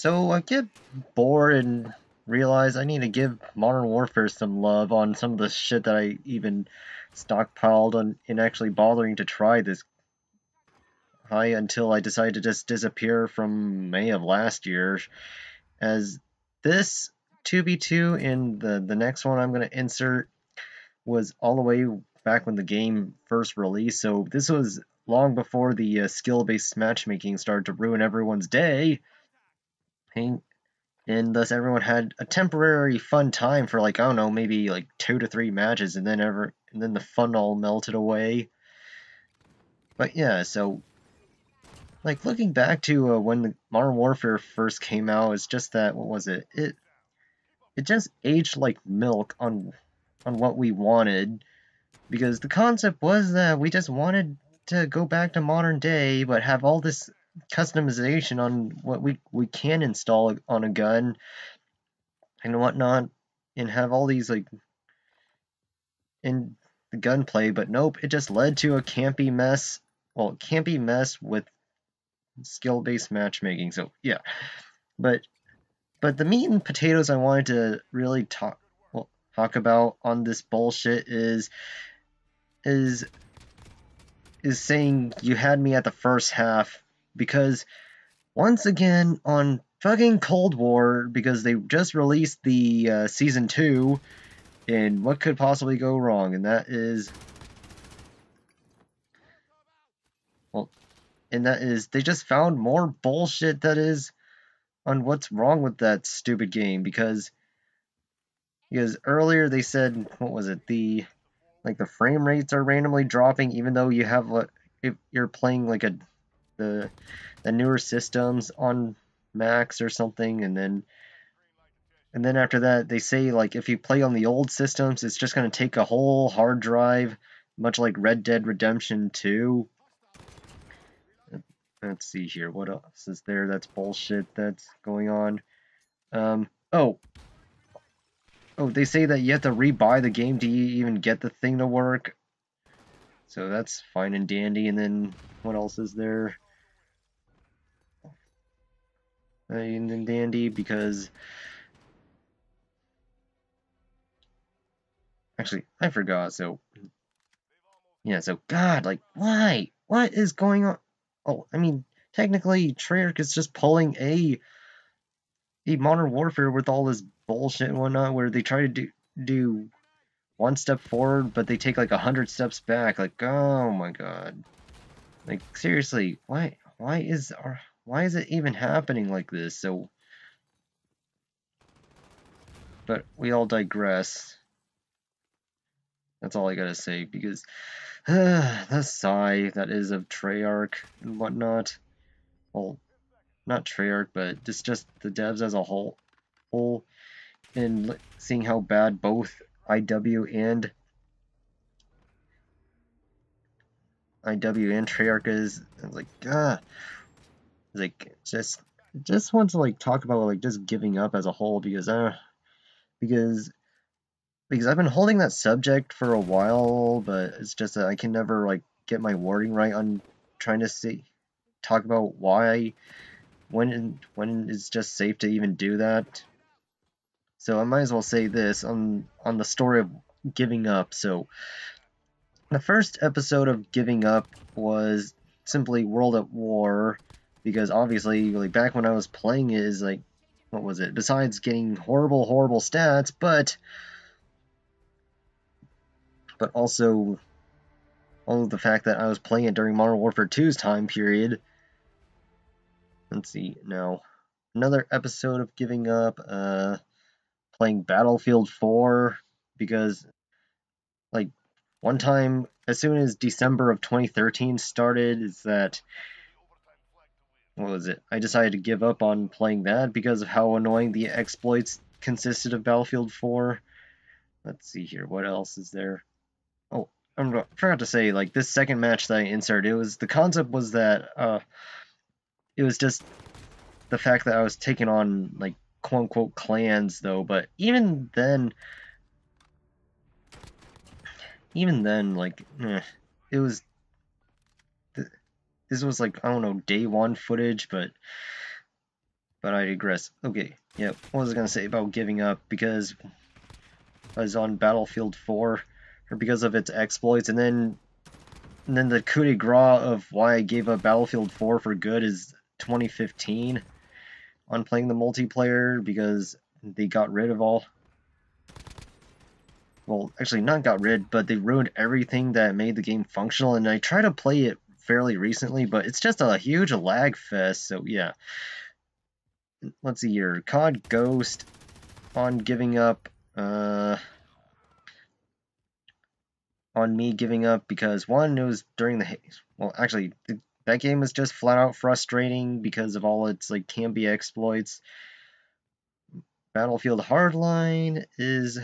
So I get bored and realize I need to give Modern Warfare some love on some of the shit that I even stockpiled on in actually bothering to try this high until I decided to just disappear from May of last year. As this 2v2 in the next one I'm going to insert was all the way back when the game first released, so this was long before the skill-based matchmaking started to ruin everyone's day. And thus everyone had a temporary fun time for like, I don't know, maybe like 2 to 3 matches, and then the fun all melted away. But yeah, so like looking back to when the Modern Warfare first came out, it's just that, what was it? It just aged like milk on what we wanted, because the concept was that we just wanted to go back to modern day but have all this customization on what we can install on a gun and whatnot, and have all these like in the gunplay, but nope, it just led to a campy mess. Well, campy mess with skill-based matchmaking. So yeah, but the meat and potatoes I wanted to really talk about on this bullshit is saying you had me at the first half, because once again on fucking Cold War, because they just released the season 2, and what could possibly go wrong, and that is they just found more bullshit that is on what's wrong with that stupid game, because earlier they said, what was it, the frame rates are randomly dropping even though you have if you're playing like the newer systems on max or something, and then after that they say like if you play on the old systems it's just going to take a whole hard drive, much like Red Dead Redemption 2. Let's see here, what else is there that's bullshit that's going on? Oh, they say that you have to rebuy the game to even get the thing to work. So that's fine and dandy. And then what else is there? And dandy, because actually I forgot. So yeah, so God, like why? What is going on? Oh, I mean, technically Treyarch is just pulling a Modern Warfare with all this bullshit and whatnot, where they try to do one step forward, but they take like 100 steps back. Like, oh my God! Like seriously, why is it even happening like this? So, but we all digress. That's all I gotta say, because the sigh that is of Treyarch and whatnot. Well, not Treyarch, but just the devs as a whole, and seeing how bad both IW and Treyarch is. I was like, like just want to like talk about like just giving up as a whole, because because I've been holding that subject for a while, but it's just that I can never like get my wording right on trying to talk about when it's just safe to even do that. So I might as well say this on the story of giving up. So the first episode of giving up was simply World at War, because obviously like back when I was playing it is like, what was it? Besides getting horrible stats, but also all of the fact that I was playing it during Modern Warfare 2's time period. Let's see now. Another episode of giving up, playing Battlefield 4, because like one time as soon as December of 2013 started, is that, what was it? I decided to give up on playing that because of how annoying the exploits consisted of Battlefield 4. Let's see here, what else is there? Oh, I forgot to say, like, this second match that I inserted, the concept was that, it was just the fact that I was taking on, like, quote-unquote clans, though, but even then, like, it was, this was, like, I don't know, day one footage, but But I digress. Okay, yeah, what was I gonna say about giving up? Because I was on Battlefield 4, or because of its exploits, and then the coup de grace of why I gave up Battlefield 4 for good is 2015 on playing the multiplayer, because they got rid of all. Well, actually, not got rid, but they ruined everything that made the game functional, and I tried to play it fairly recently, but it's just a huge lag fest, so yeah. Let's see here. COD Ghost on giving up, on me giving up because, one, it was during the, well, actually, that game was just flat out frustrating because of all its, like, campy exploits. Battlefield Hardline is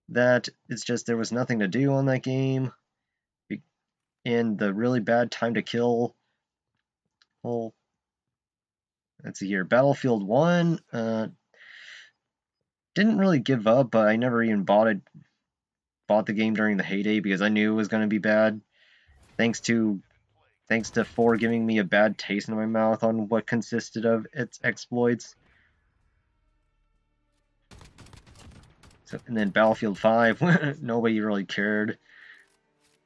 that it's just there was nothing to do on that game, and the really bad time to kill. Well, let's see here. Battlefield 1, didn't really give up, but I never even bought the game during the heyday because I knew it was going to be bad. Thanks to 4 giving me a bad taste in my mouth on what consisted of its exploits. So, and then Battlefield 5, nobody really cared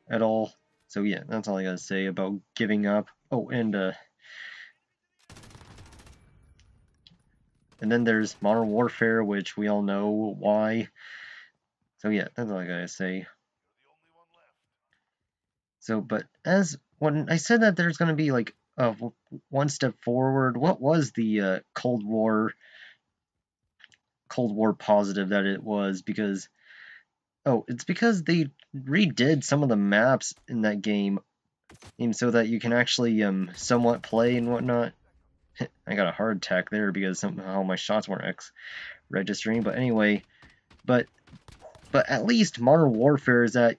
at all. So yeah, that's all I gotta say about giving up. Oh, and then there's Modern Warfare, which we all know why. So yeah, that's all I gotta say. So, but when I said that there's gonna be like one step forward, what was the Cold War positive that it was? Because it's because they redid some of the maps in that game, so that you can actually somewhat play and whatnot. I got a hard attack there because somehow my shots weren't registering. But anyway, but at least Modern Warfare is that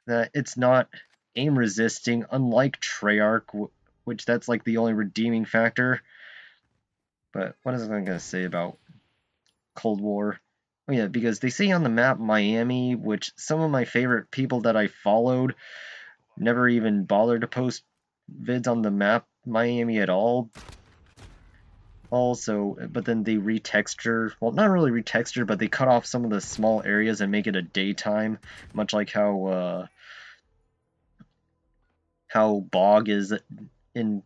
it's not aim resisting, unlike Treyarch, which that's like the only redeeming factor. But what is I gonna say about Cold War? Oh yeah, because they say on the map Miami, which some of my favorite people that I followed never even bothered to post vids on the map Miami at all. Also, but then they retexture, well, not really retexture, but they cut off some of the small areas and make it a daytime, much like how Bog is in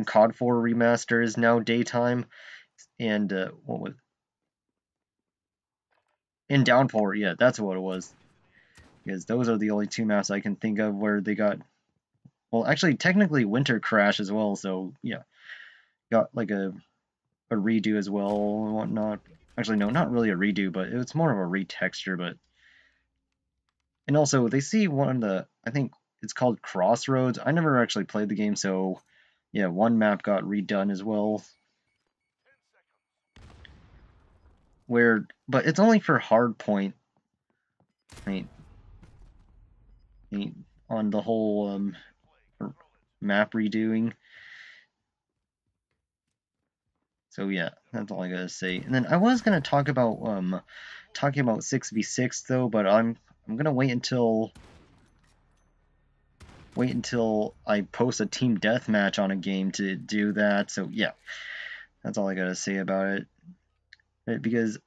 COD 4 Remaster is now daytime, and what was in Downpour? Yeah, that's what it was. Because those are the only 2 maps I can think of where they got, well, actually, technically Winter Crash as well. So yeah, got like a redo as well and whatnot. Actually, no, not really a redo, but it's more of a retexture. But and also they see one of the, I think it's called Crossroads. I never actually played the game, so yeah, one map got redone as well. But it's only for Hardpoint. I mean, on the whole map redoing. So yeah, that's all I gotta say. And then I was gonna talk about talking about 6v6 though, but I'm gonna wait until I post a team deathmatch on a game to do that. So yeah, that's all I gotta say about it. Right, because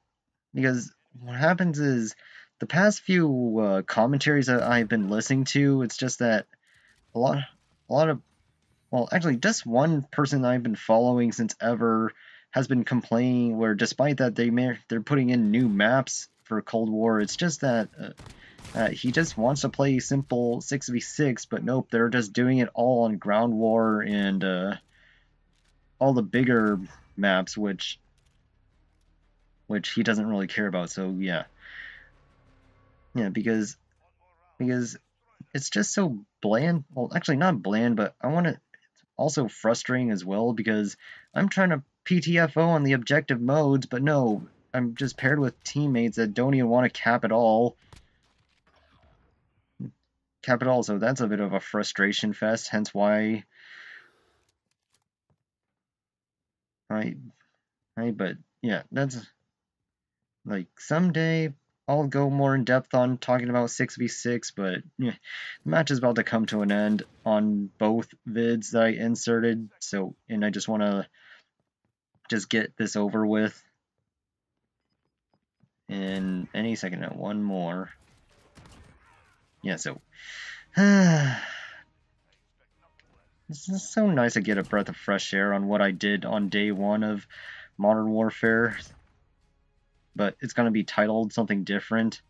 what happens is the past few commentaries that I've been listening to, it's just that a lot of, well, actually just one person I've been following since ever has been complaining where despite that they're putting in new maps for Cold War, it's just that he just wants to play simple 6v6, but nope, they're just doing it all on Ground War and all the bigger maps, which he doesn't really care about. So yeah, because it's just so bland. Well, actually not bland, but I want to. Also frustrating as well because I'm trying to PTFO on the objective modes, but no, I'm just paired with teammates that don't even want to cap at all. So that's a bit of a frustration fest, hence why but yeah, that's like someday I'll go more in depth on talking about 6v6, but yeah, the match is about to come to an end on both vids that I inserted, so, and I just want to just get this over with. And any second now, one more. Yeah, so this is so nice to get a breath of fresh air on what I did on day one of Modern Warfare. But it's going to be titled something different.